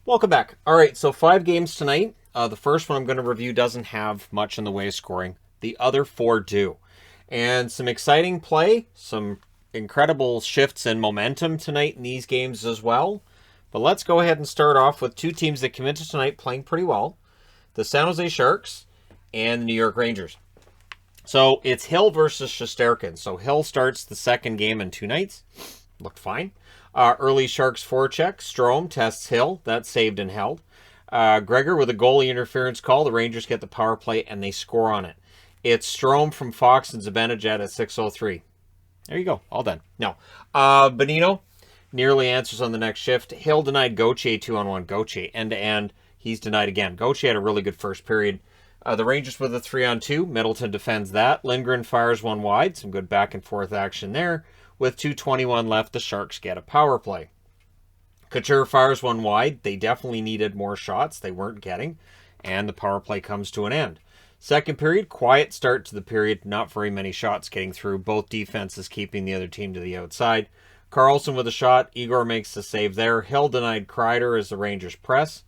Welcome back. All right, so 5 games tonight. The first one I'm going to review doesn't have much in the way of scoring. The other 4 do. And some exciting play, some incredible shifts in momentum tonight in these games as well. But let's go ahead and start off with 2 teams that come into tonight playing pretty well. The San Jose Sharks and the New York Rangers. So it's Hill versus Shesterkin. So Hill starts the second game in 2 nights. Looked fine. Early Sharks forecheck. Strome tests Hill. That's saved and held. Gregor with a goalie interference call. The Rangers get the power play and they score on it. It's Strome from Fox and Zibanejad at 6:03. There you go. All done. No. Bonino nearly answers on the next shift. Hill denied Gauthier 2-on-1. Gauthier end-to-end. He's denied again. Gauthier had a really good first period. The Rangers with a 3-on-2. Middleton defends that. Lindgren fires one wide. Some good back and forth action there. With 2:21 left, the Sharks get a power play. Couture fires one wide. They definitely needed more shots. They weren't getting. And the power play comes to an end. Second period, quiet start to the period. Not very many shots getting through. Both defenses keeping the other team to the outside. Carlson with a shot. Igor makes the save there. Hill denied Kreider as the Rangers press.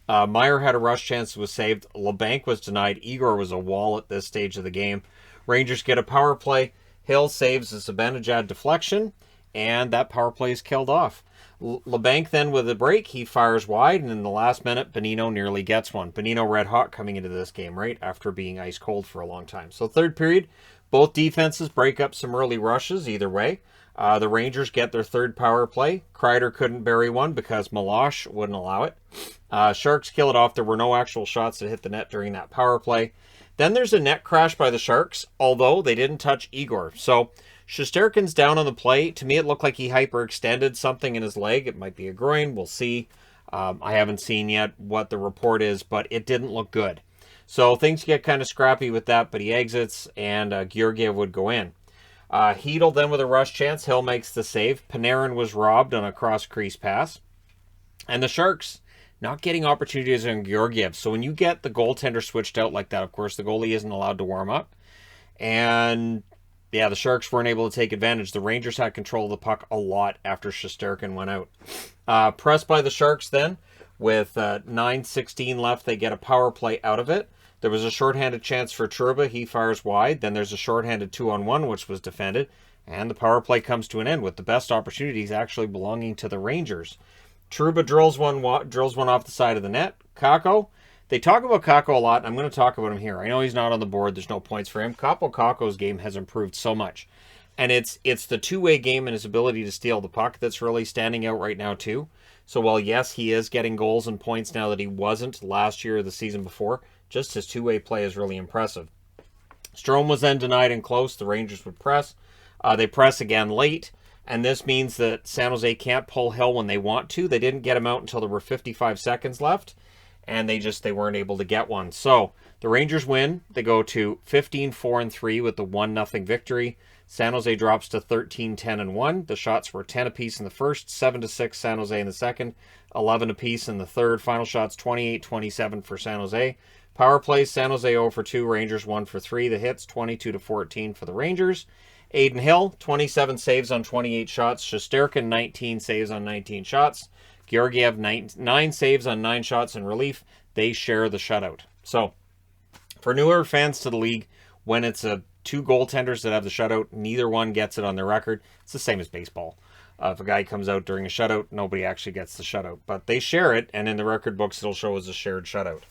Meyer had a rush chance, was saved. LeBanc was denied. Igor was a wall at this stage of the game. Rangers get a power play. Hill saves a Zibanejad deflection, and that power play is killed off. LeBanc then with a break, he fires wide, and in the last minute, Bonino nearly gets one. Bonino red hot coming into this game, right, after being ice cold for a long time. So third period, both defenses break up some early rushes either way. The Rangers get their third power play. Kreider couldn't bury one because Milosh wouldn't allow it. Sharks kill it off. There were no actual shots that hit the net during that power play. Then there's a net crash by the Sharks, although they didn't touch Igor. So Shesterkin's down on the play. To me, it looked like he hyperextended something in his leg. It might be a groin. We'll see. I haven't seen yet what the report is, but it didn't look good. So things get kind of scrappy with that, but he exits, and Georgiev would go in. Hedl then with a rush chance. Hill makes the save. Panarin was robbed on a cross-crease pass. And the Sharks not getting opportunities on Georgiev. So when you get the goaltender switched out like that, of course, the goalie isn't allowed to warm up. And yeah, the Sharks weren't able to take advantage. The Rangers had control of the puck a lot after Shesterkin went out. Pressed by the Sharks then, with 9:16 left, they get a power play out of it. There was a shorthanded chance for Trouba. He fires wide. Then there's a shorthanded 2-on-1, which was defended. And the power play comes to an end with the best opportunities actually belonging to the Rangers. Trouba drills one off the side of the net. Kakko, they talk about Kakko a lot. I'm going to talk about him here. I know he's not on the board. There's no points for him. Kaapo Kakko's game has improved so much. And it's the two-way game and his ability to steal the puck that's really standing out right now too. So while, yes, he is getting goals and points now that he wasn't last year or the season before, just his two-way play is really impressive. Strome was then denied and close. The Rangers would press. They press again late. And this means that San Jose can't pull Hill when they want to. They didn't get him out until there were 55 seconds left. And they weren't able to get one. So the Rangers win. They go to 15-4-3 with the 1-0 victory. San Jose drops to 13-10-1. The shots were 10 apiece in the first, 7-6 San Jose in the second, 11 apiece in the third. Final shots 28-27 for San Jose. Power plays, San Jose 0-2, Rangers 1-3. The hits 22-14 for the Rangers. Aiden Hill, 27 saves on 28 shots. Shesterkin, 19 saves on 19 shots. Georgiev, 9 saves on 9 shots in relief. They share the shutout. So, for newer fans to the league, when it's 2 goaltenders that have the shutout, neither one gets it on their record. It's the same as baseball. If a guy comes out during a shutout, nobody actually gets the shutout. But they share it, and in the record books, it'll show as a shared shutout.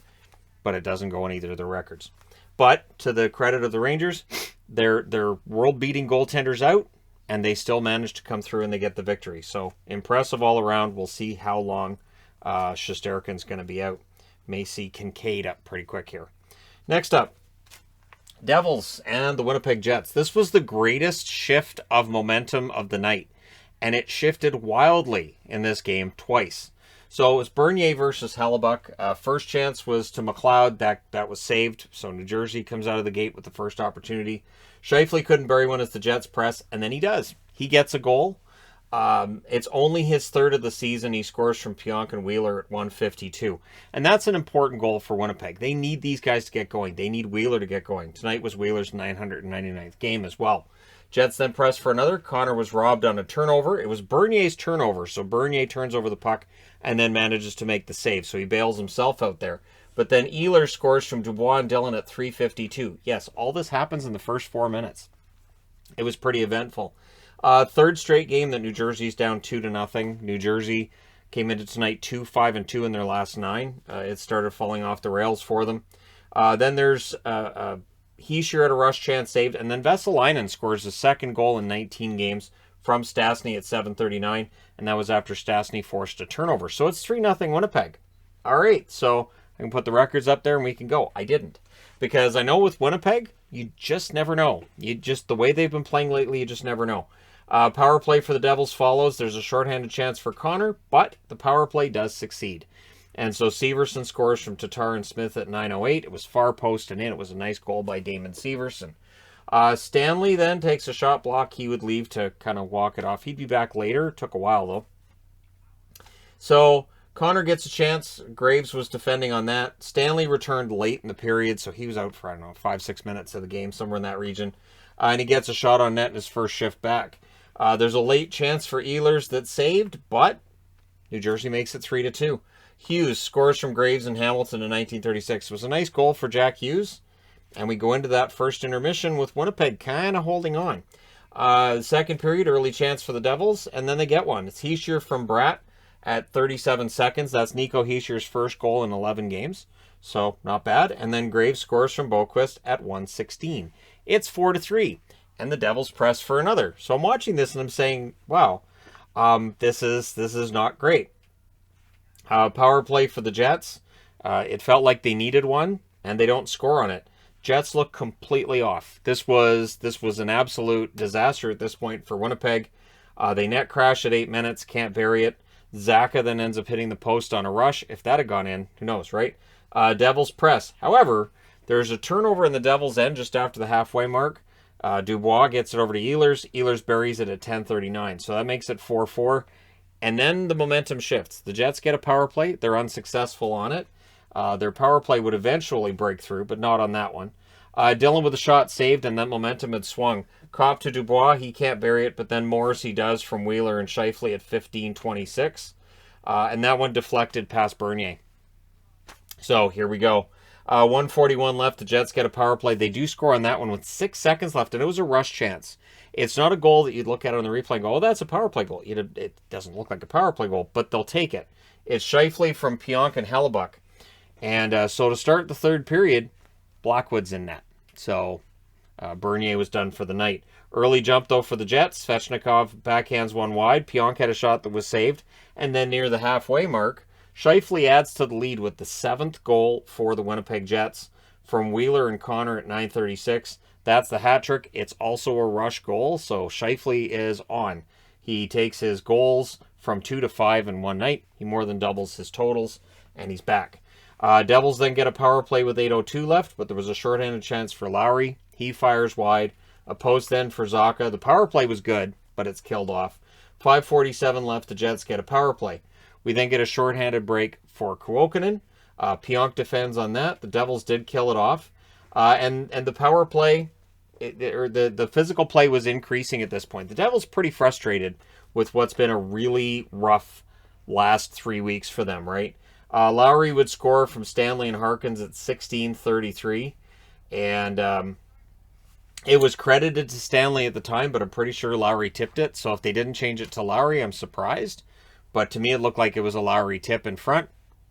But it doesn't go on either of the records. But, to the credit of the Rangers, they're world-beating goaltenders out, and they still manage to come through and they get the victory. So, impressive all around. We'll see how long Shesterkin's going to be out. May see Kincaid up pretty quick here. Next up, Devils and the Winnipeg Jets. This was the greatest shift of momentum of the night, and it shifted wildly in this game twice. So it was Bernier versus Hellebuck. First chance was to McLeod. That was saved. So New Jersey comes out of the gate with the first opportunity. Scheifele couldn't bury one as the Jets press, and then he does. He gets a goal. It's only his third of the season. He scores from Pionk and Wheeler at 152. And that's an important goal for Winnipeg. They need these guys to get going. They need Wheeler to get going. Tonight was Wheeler's 999th game as well. Jets then pressed for another. Connor was robbed on a turnover. It was Bernier's turnover, so Bernier turns over the puck and then manages to make the save. So he bails himself out there. But then Ehlers scores from Dubois and Dillon at 3:52. Yes, all this happens in the first 4 minutes. It was pretty eventful. Third straight game that New Jersey's down 2-0. New Jersey came into tonight 2-5-2 in their last 9. It started falling off the rails for them. Then there's Hischier had a rush chance saved, and then Vesalainen scores his second goal in 19 games from Stastny at 7:39, and that was after Stastny forced a turnover. So it's 3-0 Winnipeg. All right, so I can put the records up there and we can go. I didn't, because I know with Winnipeg, you just never know. The way they've been playing lately, you just never know. Power play for the Devils follows. There's a shorthanded chance for Connor, but the power play does succeed. And so Severson scores from Tatar and Smith at 9:08. It was far post and in. It was a nice goal by Damon Severson. Stanley then takes a shot block. He would leave to kind of walk it off. He'd be back later. It took a while, though. So Connor gets a chance. Graves was defending on that. Stanley returned late in the period, so he was out for, 5-6 minutes of the game, somewhere in that region. And he gets a shot on net in his first shift back. There's a late chance for Ehlers that's saved, but New Jersey makes it 3-2. Hughes scores from Graves and Hamilton in 1936. It was a nice goal for Jack Hughes. And we go into that first intermission with Winnipeg kind of holding on. Second period, early chance for the Devils, and then they get one. It's Hischier from Bratt at 37 seconds. That's Nico Hischier's first goal in 11 games. So not bad. And then Graves scores from Boquist at 1:16. It's 4-3. And the Devils press for another. So I'm watching this and I'm saying, wow, this is not great. Power play for the Jets. It felt like they needed one, and they don't score on it. Jets look completely off. This was an absolute disaster at this point for Winnipeg. They net crash at 8 minutes, can't bury it. Zaka then ends up hitting the post on a rush. If that had gone in, who knows, right? Devils press. However, there's a turnover in the Devils' end just after the halfway mark. Dubois gets it over to Ehlers. Ehlers buries it at 10:39. So that makes it 4-4. And then the momentum shifts. The Jets get a power play. They're unsuccessful on it. Their power play would eventually break through, but not on that one. Dillon with a shot saved, and that momentum had swung. Copp to Dubois. He can't bury it, but then Morrissey does from Wheeler and Scheifele at 15:26. And that one deflected past Bernier. So here we go. 1:41 left. The Jets get a power play. They do score on that one with 6 seconds left, and it was a rush chance. It's not a goal that you'd look at on the replay and go, oh, that's a power play goal. It doesn't look like a power play goal, but they'll take it. It's Scheifele from Pionk and Hellebuck. And so to start the third period, Blackwood's in net. So Bernier was done for the night. Early jump, though, for the Jets. Svechnikov backhands one wide. Pionk had a shot that was saved. And then near the halfway mark, Scheifele adds to the lead with the 7th goal for the Winnipeg Jets from Wheeler and Connor at 9:36. That's the hat trick. It's also a rush goal, so Scheifele is on. He takes his goals from 2 to 5 in one night. He more than doubles his totals, and he's back. Devils then get a power play with 8:02 left, but there was a shorthanded chance for Lowry. He fires wide. A post then for Zaka. The power play was good, but it's killed off. 5:47 left. The Jets get a power play. We then get a shorthanded break for Kuokkanen. Pionk defends on that. The Devils did kill it off. And the power play, the physical play was increasing at this point. The Devils pretty frustrated with what's been a really rough last 3 weeks for them, right? Lowry would score from Stanley and Harkins at 16:33. And it was credited to Stanley at the time, but I'm pretty sure Lowry tipped it. So if they didn't change it to Lowry, I'm surprised. But to me, it looked like it was a Lowry tip in front.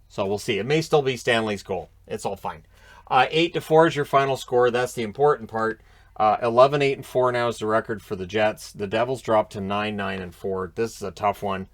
So we'll see. It may still be Stanley's goal. It's all fine. 8-4 is your final score. That's the important part. 11-8-4 now is the record for the Jets. The Devils dropped to 9-9-4. This is a tough one.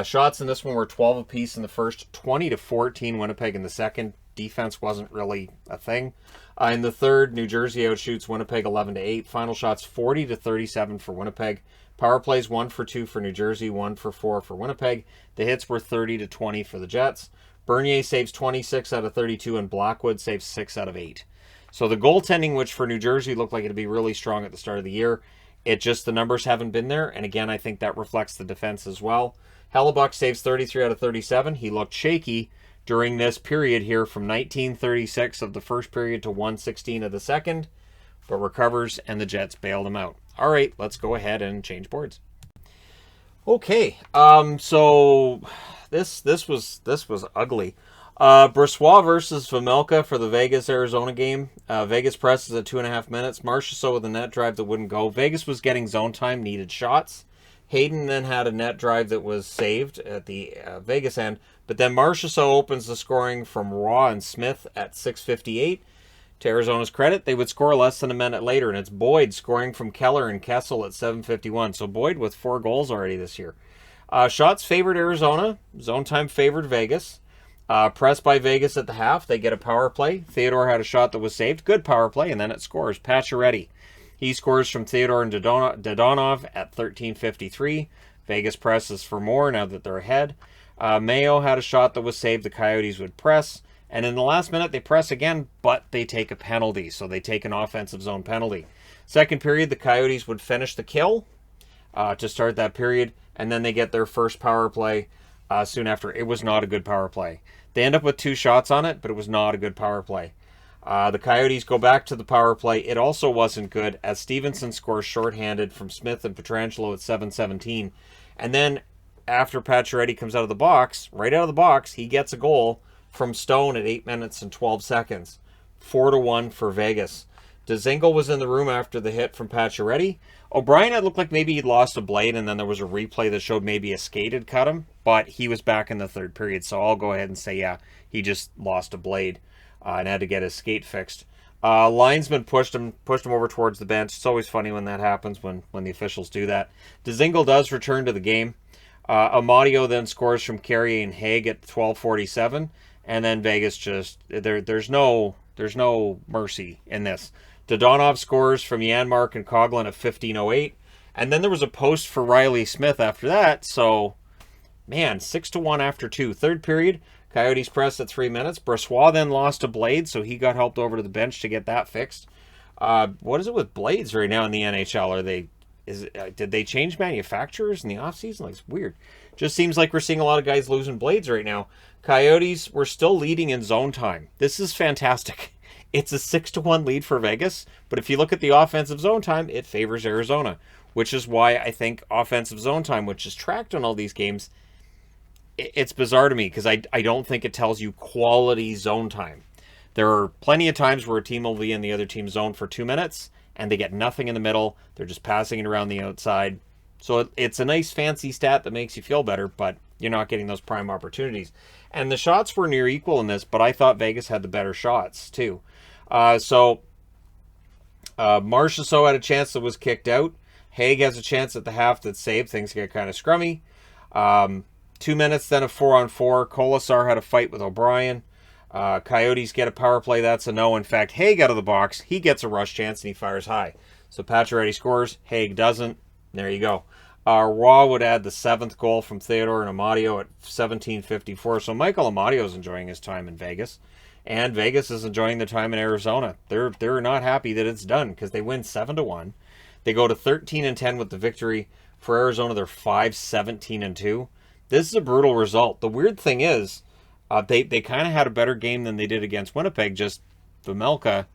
Shots in this one were 12 apiece in the first, 20-14 Winnipeg in the second. Defense wasn't really a thing. In the third, New Jersey outshoots Winnipeg 11-8. Final shots 40-37 for Winnipeg. Power plays 1 for 2 for New Jersey, 1 for 4 for Winnipeg. The hits were 30-20 for the Jets. Bernier saves 26 out of 32, and Blackwood saves 6 out of 8. So the goaltending, which for New Jersey looked like it'd be really strong at the start of the year, the numbers haven't been there. And again, I think that reflects the defense as well. Hellebuck saves 33 out of 37. He looked shaky during this period here from 19:36 of the first period to 1:16 of the second, but recovers, and the Jets bailed him out. All right, let's go ahead and change boards. Okay, so this was ugly. Brossoit versus Vejmelka for the Vegas-Arizona game. Vegas presses at 2.5 minutes. Marchessault with a net drive that wouldn't go. Vegas was getting zone time, needed shots. Hayden then had a net drive that was saved at the Vegas end. But then Marchessault opens the scoring from Raw and Smith at 6:58. To Arizona's credit, they would score less than a minute later, and it's Boyd scoring from Keller and Kessel at 7:51. So Boyd with 4 goals already this year. Shots favored Arizona. Zone time favored Vegas. Pressed by Vegas at the half. They get a power play. Theodore had a shot that was saved. Good power play, and then it scores. Pacioretty. He scores from Theodore and Dodonov at 13:53. Vegas presses for more now that they're ahead. Mayo had a shot that was saved. The Coyotes would press. And in the last minute, they press again, but they take a penalty. So they take an offensive zone penalty. Second period, the Coyotes would finish the kill to start that period. And then they get their first power play soon after. It was not a good power play. They end up with 2 shots on it, but it was not a good power play. The Coyotes go back to the power play. It also wasn't good as Stevenson scores shorthanded from Smith and Pietrangelo at 7:17. And then after Pacioretty comes out of the box, right out of the box, he gets a goal from Stone at 8 minutes and 12 seconds. 4-1 for Vegas. Dzingel was in the room after the hit from Pacioretty. O'Brien, it looked like maybe he'd lost a blade, and then there was a replay that showed maybe a skate had cut him, but he was back in the third period, so I'll go ahead and say, yeah, he just lost a blade and had to get his skate fixed. Linesman pushed him over towards the bench. It's always funny when that happens, when the officials do that. Dzingel does return to the game. Amadio then scores from Carrier and Haig at 12:47. And then Vegas just, there's no mercy in this. Dodonov scores from Janmark and Coughlin at 15:08. And then there was a post for Riley Smith after that. So, man, 6-1 after 2. Third period, Coyotes pressed at 3 minutes. Brossoit then lost a blade, so he got helped over to the bench to get that fixed. What is it with blades right now in the NHL? Did they change manufacturers in the offseason? Like, it's weird. Just seems like we're seeing a lot of guys losing blades right now. Coyotes were still leading in zone time. This is fantastic. It's a 6-1 lead for Vegas, but if you look at the offensive zone time, it favors Arizona, which is why I think offensive zone time, which is tracked on all these games, it's bizarre to me because I don't think it tells you quality zone time. There are plenty of times where a team will be in the other team's zone for 2 minutes, and they get nothing in the middle. They're just passing it around the outside. So it's a nice fancy stat that makes you feel better, but you're not getting those prime opportunities. And the shots were near equal in this, but I thought Vegas had the better shots too. Marchessault had a chance that was kicked out. Haig has a chance at the half that's saved. Things get kind of scrummy. 2 minutes, then a 4-on-4. Kolasar had a fight with O'Brien. Coyotes get a power play. That's a no. In fact, Haig out of the box. He gets a rush chance, and he fires high. So Pacioretty scores. Haig doesn't. There you go. Raw would add the 7th goal from Theodore and Amadio at 17:54. So Michael Amadio is enjoying his time in Vegas. And Vegas is enjoying their time in Arizona. They're not happy that it's done because they win 7-1. They go to 13-10 with the victory. For Arizona, they're 5-17-2. This is a brutal result. The weird thing is, they kind of had a better game than they did against Winnipeg, just Vejmelka.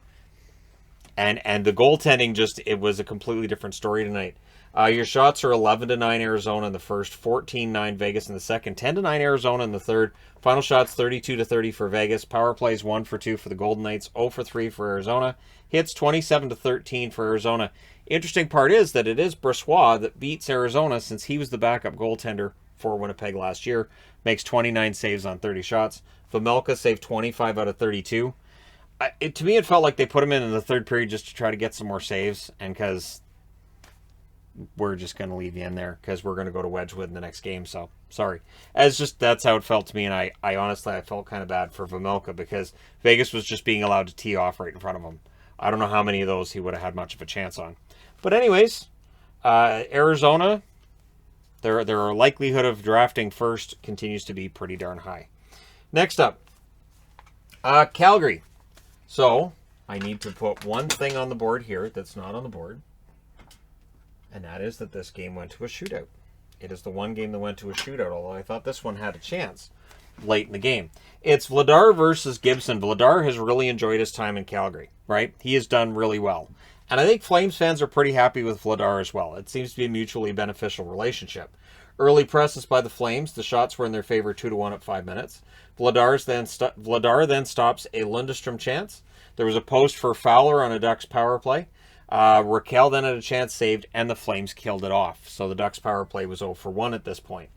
And the goaltending, it was a completely different story tonight. Your shots are 11-9 Arizona in the first, 14-9 Vegas in the second, 10-9 Arizona in the third. Final shots 32-30 for Vegas. Power plays 1 for 2 for the Golden Knights, 0 for 3 for Arizona. Hits 27-13 for Arizona. Interesting part is that it is Brossoit that beats Arizona since he was the backup goaltender for Winnipeg last year. Makes 29 saves on 30 shots. Vejmelka saved 25 out of 32. To me, it felt like they put him in the third period just to try to get some more saves, and because we're just going to leave you in there because we're going to go to Wedgwood in the next game. So sorry. That's how it felt to me. And I honestly felt kind of bad for Vejmelka because Vegas was just being allowed to tee off right in front of him. I don't know how many of those he would have had much of a chance on. But anyways, Arizona, their likelihood of drafting first continues to be pretty darn high. Next up, Calgary. So I need to put one thing on the board here that's not on the board. And that is that this game went to a shootout. It is the one game that went to a shootout, although I thought this one had a chance late in the game. It's Vladar versus Gibson. Vladar has really enjoyed his time in Calgary, right? He has done really well. And I think Flames fans are pretty happy with Vladar as well. It seems to be a mutually beneficial relationship. Early presses by the Flames. The shots were in their favor 2-1 at 5 minutes. Vladar then stops a Lundestrom chance. There was a post for Fowler on a Ducks power play. Raquel then had a chance saved, and the Flames killed it off. So the Ducks power play was 0-for-1 at this point.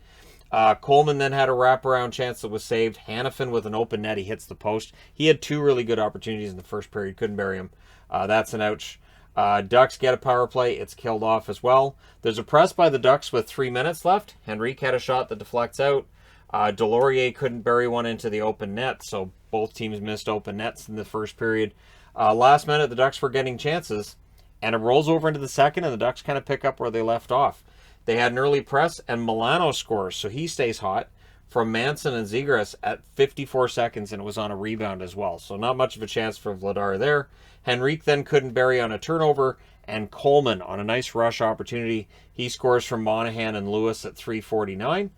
Coleman then had a wraparound chance that was saved. Hanifin with an open net, he hits the post. He had 2 really good opportunities in the first period, couldn't bury him. That's an ouch. Ducks get a power play, it's killed off as well. There's a press by the Ducks with 3 minutes left. Henrique had a shot that deflects out. Delorier couldn't bury one into the open net, so both teams missed open nets in the first period. Last minute, the Ducks were getting chances, and it rolls over into the second, and the Ducks kind of pick up where they left off. They had an early press, and Milano scores, so he stays hot from Manson and Zegras at 54 seconds, and it was on a rebound as well. So not much of a chance for Vladar there. Henrique then couldn't bury on a turnover, and Coleman on a nice rush opportunity. He scores from Monahan and Lewis at 3:49.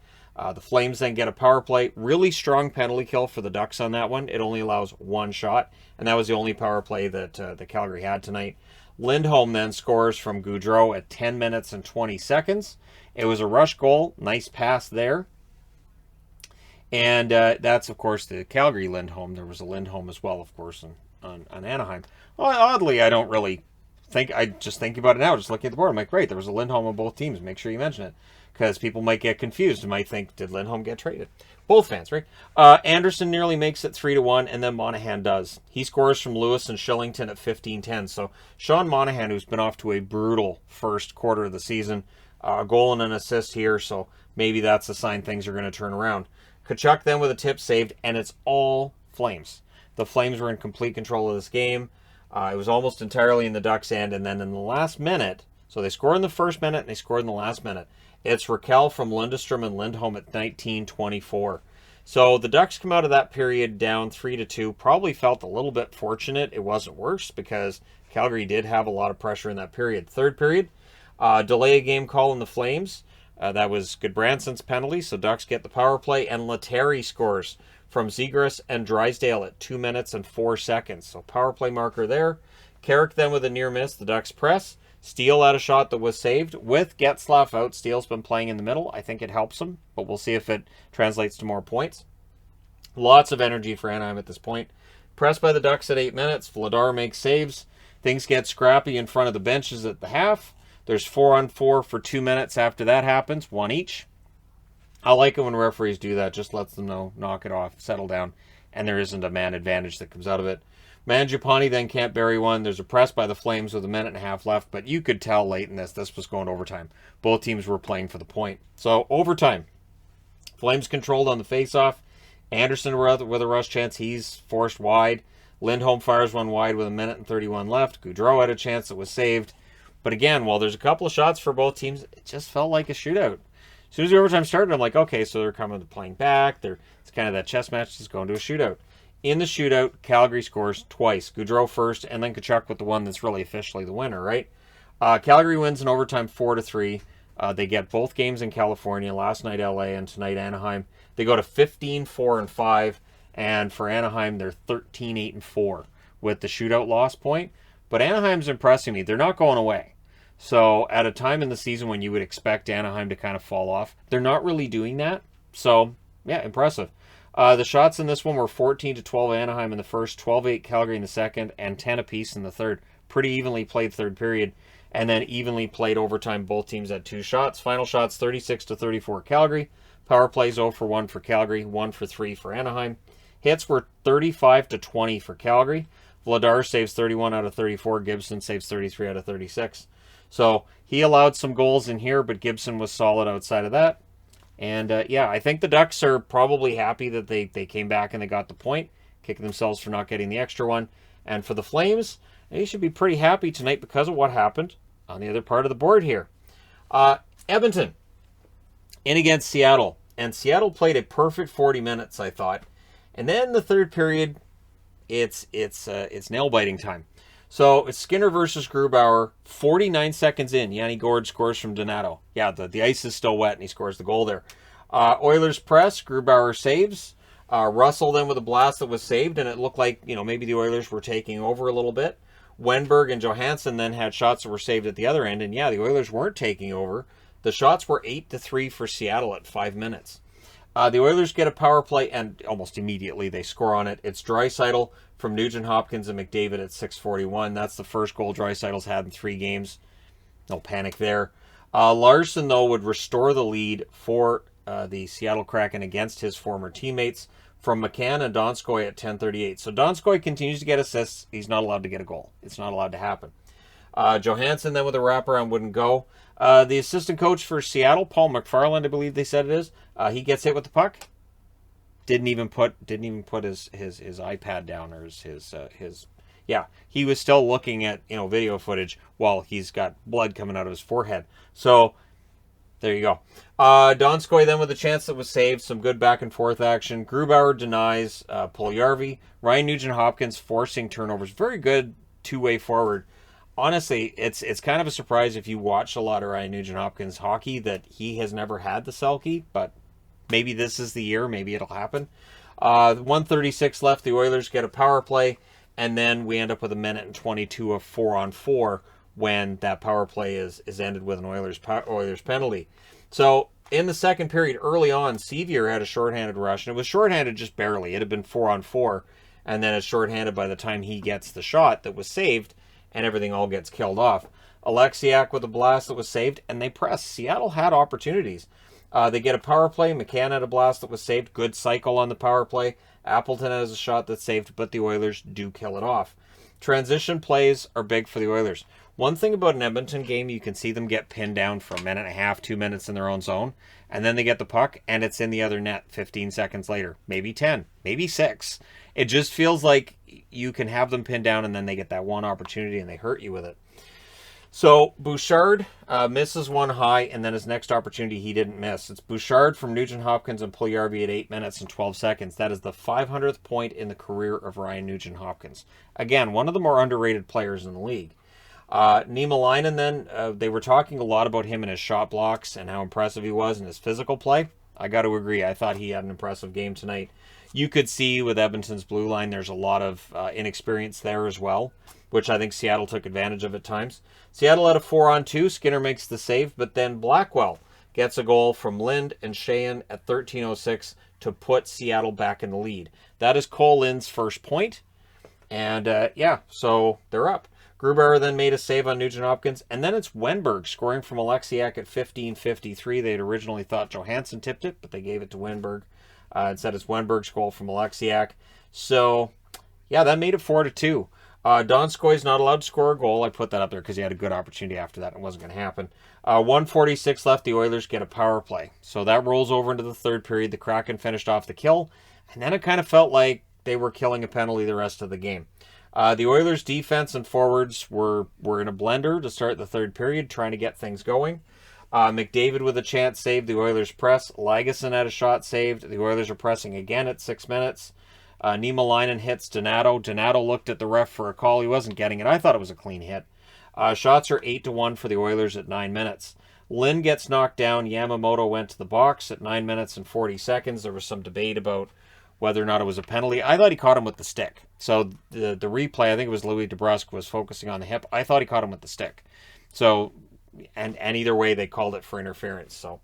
The Flames then get a power play. Really strong penalty kill for the Ducks on that one. It only allows 1 shot, and that was the only power play that the Calgary had tonight. Lindholm then scores from Gaudreau at 10 minutes and 20 seconds. It was a rush goal. Nice pass there. And that's, of course, the Calgary Lindholm. There was a Lindholm as well, of course, on Anaheim. Well, oddly, I don't really think... I just think about it now, just looking at the board. I'm like, great, there was a Lindholm on both teams. Make sure you mention it. Because people might get confused and might think, did Lindholm get traded? Both fans, right? Anderson nearly makes it 3-1, and then Monahan does. He scores from Lewis and Shillington at 15:10. So Sean Monahan, who's been off to a brutal first quarter of the season, a goal and an assist here, so maybe that's a sign things are going to turn around. Tkachuk then with a tip saved, and it's all Flames. The Flames were in complete control of this game. It was almost entirely in the Ducks' end, and then in the last minute, so they scored in the first minute, and they scored in the last minute. It's Raquel from Lundestrom and Lindholm at 19:24. So the Ducks come out of that period down 3-2. Probably felt a little bit fortunate. It wasn't worse because Calgary did have a lot of pressure in that period. Third period, delay a game call in the Flames. That was Goodbranson's penalty, so Ducks get the power play, and Lettieri scores from Zegras and Drysdale at 2 minutes and 4 seconds. So power play marker there. Carrick then with a near miss. The Ducks press. Steele had a shot that was saved. With Getzlaf out, Steele's been playing in the middle. I think it helps him, but we'll see if it translates to more points. Lots of energy for Anaheim at this point. Pressed by the Ducks at 8 minutes. Vladar makes saves. Things get scrappy in front of the benches at the half. There's 4-on-4 for 2 minutes after that happens, 1 each. I like it when referees do that. Just lets them know, knock it off, settle down, and there isn't a man advantage that comes out of it. Mangiapane then can't bury one. There's a press by the Flames with 1.5 minutes left, but you could tell late in this was going to overtime. Both teams were playing for the point. So, overtime. Flames controlled on the faceoff. Anderson with a rush chance. He's forced wide. Lindholm fires one wide with 1:31 left. Gaudreau had a chance that was saved. But again, while there's a couple of shots for both teams, it just felt like a shootout. As soon as the overtime started, I'm like, okay, so they're coming to playing back. It's kind of that chess match that's going to a shootout. In the shootout, Calgary scores twice. Gaudreau first, and then Tkachuk with the one that's really officially the winner, right? Calgary wins in overtime 4-3. They get both games in California. Last night, LA, and tonight, Anaheim. They go to 15-4-5, and for Anaheim, they're 13-8-4 with the shootout loss point. But Anaheim's impressing me. They're not going away. So at a time in the season when you would expect Anaheim to kind of fall off, they're not really doing that. So, yeah, impressive. The shots in this one were 14-12 Anaheim in the first, 12-8 Calgary in the second, and 10 apiece in the third. Pretty evenly played third period, and then evenly played overtime. Both teams had 2 shots. Final shots 36-34 Calgary. Power plays 0-for-1 for Calgary, 1-for-3 for Anaheim. Hits were 35-20 for Calgary. Vladar saves 31 out of 34. Gibson saves 33 out of 36. So he allowed some goals in here, but Gibson was solid outside of that. And yeah, I think the Ducks are probably happy that they came back and they got the point, kicking themselves for not getting the extra one. And for the Flames, they should be pretty happy tonight because of what happened on the other part of the board here. Edmonton in against Seattle. And Seattle played a perfect 40 minutes, I thought. And then the third period, it's nail-biting time. So it's Skinner versus Grubauer. 49 seconds in, Yanni Gourde scores from Donato. Yeah, the ice is still wet, and he scores the goal there. Oilers press. Grubauer saves. Russell then with a blast that was saved, and it looked like maybe the Oilers were taking over a little bit. Wenberg and Johansson then had shots that were saved at the other end, and yeah, the Oilers weren't taking over. The shots were 8-3 for Seattle at 5 minutes. The Oilers get a power play, and almost immediately they score on it. It's Draisaitl from Nugent-Hopkins and McDavid at 6:41. That's the first goal Draisaitl's had in 3 games. No panic there. Larson, though, would restore the lead for the Seattle Kraken against his former teammates from McCann and Donskoy at 10:38. So Donskoy continues to get assists. He's not allowed to get a goal. It's not allowed to happen. Johansson then with a wraparound wouldn't go. The assistant coach for Seattle, Paul McFarland, I believe they said it is, he gets hit with the puck. Didn't even put his iPad down or his yeah, he was still looking at video footage while he's got blood coming out of his forehead. So there you go. Donskoy then with a chance that was saved. Some good back and forth action. Grubauer denies Puljujarvi. Ryan Nugent-Hopkins forcing turnovers. Very good two-way forward. Honestly, it's kind of a surprise if you watch a lot of Ryan Nugent-Hopkins hockey that he has never had the Selke, but maybe this is the year. Maybe it'll happen. 1:36 left. The Oilers get a power play, and then we end up with 1:22 of 4-on-4 when that power play is ended with an Oilers penalty. So in the second period, early on, Sevier had a shorthanded rush, and it was shorthanded just barely. It had been 4-on-4, and then it's shorthanded by the time he gets the shot that was saved, and everything all gets killed off. Alexiak with a blast that was saved, and they press. Seattle had opportunities. They get a power play. McCann had a blast that was saved. Good cycle on the power play. Appleton has a shot that's saved, but the Oilers do kill it off. Transition plays are big for the Oilers. One thing about an Edmonton game, you can see them get pinned down for 1.5, 2 minutes in their own zone, and then they get the puck, and it's in the other net 15 seconds later. Maybe 10, maybe 6. It just feels like you can have them pinned down, and then they get that one opportunity, and they hurt you with it. So Bouchard misses one high, and then his next opportunity he didn't miss. It's Bouchard from Nugent-Hopkins and Puljujarvi at 8 minutes and 12 seconds. That is the 500th point in the career of Ryan Nugent-Hopkins. Again, one of the more underrated players in the league. Niemelainen then, they were talking a lot about him and his shot blocks and how impressive he was in his physical play. I got to agree. I thought he had an impressive game tonight. You could see with Edmonton's blue line, there's a lot of inexperience there as well, which I think Seattle took advantage of at times. Seattle had a 4-on-2. Skinner makes the save, but then Blackwell gets a goal from Lind and Sheahan at 13:06 to put Seattle back in the lead. That is Cole Lind's first point, and so they're up. Grubauer then made a save on Nugent-Hopkins, and then it's Wenberg scoring from Alexiak at 15:53. They had originally thought Johansson tipped it, but they gave it to Wenberg. Instead, it's Wenberg's goal from Alexiak. So, yeah, that made it 4-2. Donskoy's not allowed to score a goal. I put that up there because he had a good opportunity after that. It wasn't going to happen. 1:46 left. The Oilers get a power play. So that rolls over into the third period. The Kraken finished off the kill, and then it kind of felt like they were killing a penalty the rest of the game. The Oilers' defense and forwards were in a blender to start the third period, trying to get things going. McDavid with a chance saved the Oilers' press. Lagesson had a shot saved. The Oilers are pressing again at 6 minutes. Niemelainen hits Donato. Donato looked at the ref for a call. He wasn't getting it. I thought it was a clean hit. Shots are 8-1 for the Oilers at 9 minutes. Lynn gets knocked down. Yamamoto went to the box at 9 minutes and 40 seconds. There was some debate about whether or not it was a penalty. I thought he caught him with the stick. So the replay, I think it was Louis DeBrusque, was focusing on the hip. I thought he caught him with the stick. So, and either way, they called it for interference. So,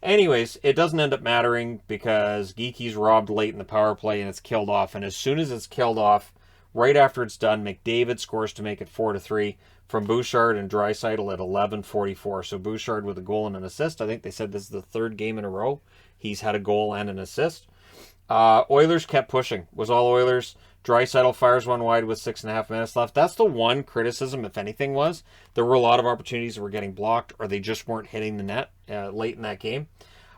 anyways, it doesn't end up mattering because Geeky's robbed late in the power play and it's killed off. And as soon as it's killed off, right after it's done, McDavid scores to make it 4-3 from Bouchard and Draisaitl at 11:44. So Bouchard with a goal and an assist. I think they said this is the third game in a row he's had a goal and an assist. Oilers kept pushing. Was all Oilers. Draisaitl fires one wide with 6.5 minutes left. That's the one criticism, if anything, was there were a lot of opportunities that were getting blocked or they just weren't hitting the net late in that game.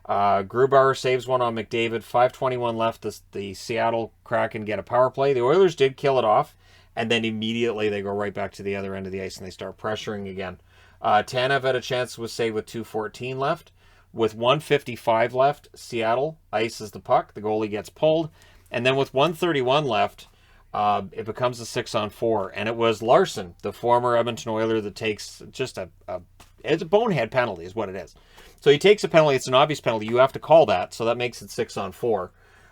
Grubauer saves one on McDavid. 5:21 left. The Seattle Kraken get a power play. The Oilers did kill it off, and then immediately they go right back to the other end of the ice and they start pressuring again. Tanev had a chance was saved with 2:14 left. With 1:55 left, Seattle ices the puck. The goalie gets pulled. And then with 1:31 left, it becomes a 6-on-4. And it was Larson, the former Edmonton Oiler, that takes just it's a bonehead penalty is what it is. So he takes a penalty. It's an obvious penalty. You have to call that. So that makes it 6-on-4.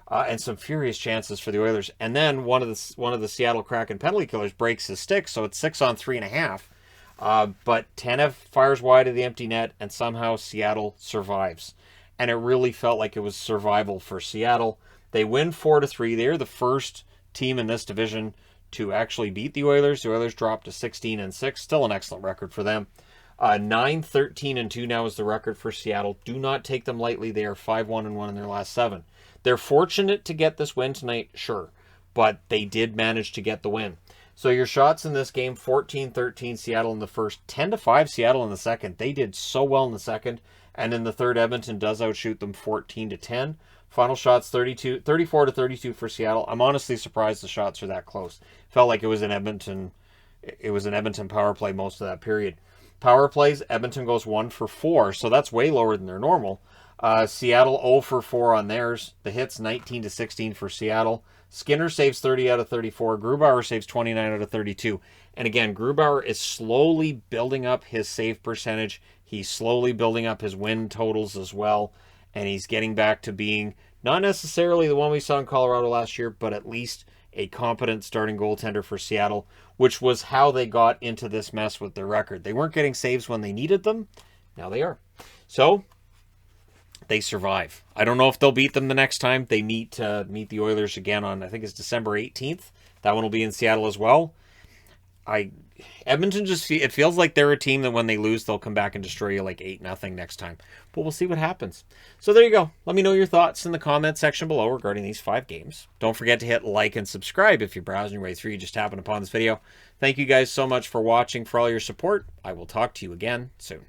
and some furious chances for the Oilers. And then one of the Seattle Kraken penalty killers breaks his stick, so it's 6 on 3.5. But Tanev fires wide of the empty net, and somehow Seattle survives. And it really felt like it was survival for Seattle. They win 4-3. They're the first team in this division to actually beat the Oilers. The Oilers dropped to 16-6. Still an excellent record for them. 9-13-2 now is the record for Seattle. Do not take them lightly. They are 5-1-1 in their last 7. They're fortunate to get this win tonight, sure, but they did manage to get the win. So your shots in this game: 14-13 Seattle in the first, 10-5 Seattle in the second. They did so well in the second, and in the third, Edmonton does outshoot them 14-10. Final shots 34-32 for Seattle. I'm honestly surprised the shots are that close. Felt like it was an Edmonton power play most of that period. Power plays, Edmonton goes 1 for 4, so that's way lower than their normal. Seattle 0 for 4 on theirs. The hits 19-16 for Seattle. Skinner saves 30 out of 34. Grubauer saves 29 out of 32. And again, Grubauer is slowly building up his save percentage. He's slowly building up his win totals as well. And he's getting back to being not necessarily the one we saw in Colorado last year, but at least a competent starting goaltender for Seattle, which was how they got into this mess with their record. They weren't getting saves when they needed them. Now they are. So they survive. I don't know if they'll beat them the next time they meet the Oilers again on, I think it's December 18th. That one will be in Seattle as well. Edmonton it feels like they're a team that when they lose, they'll come back and destroy you like 8-0 next time. But we'll see what happens. So there you go. Let me know your thoughts in the comment section below regarding these 5 games. Don't forget to hit like and subscribe if you're browsing your way through. You just happened upon this video. Thank you guys so much for watching, for all your support. I will talk to you again soon.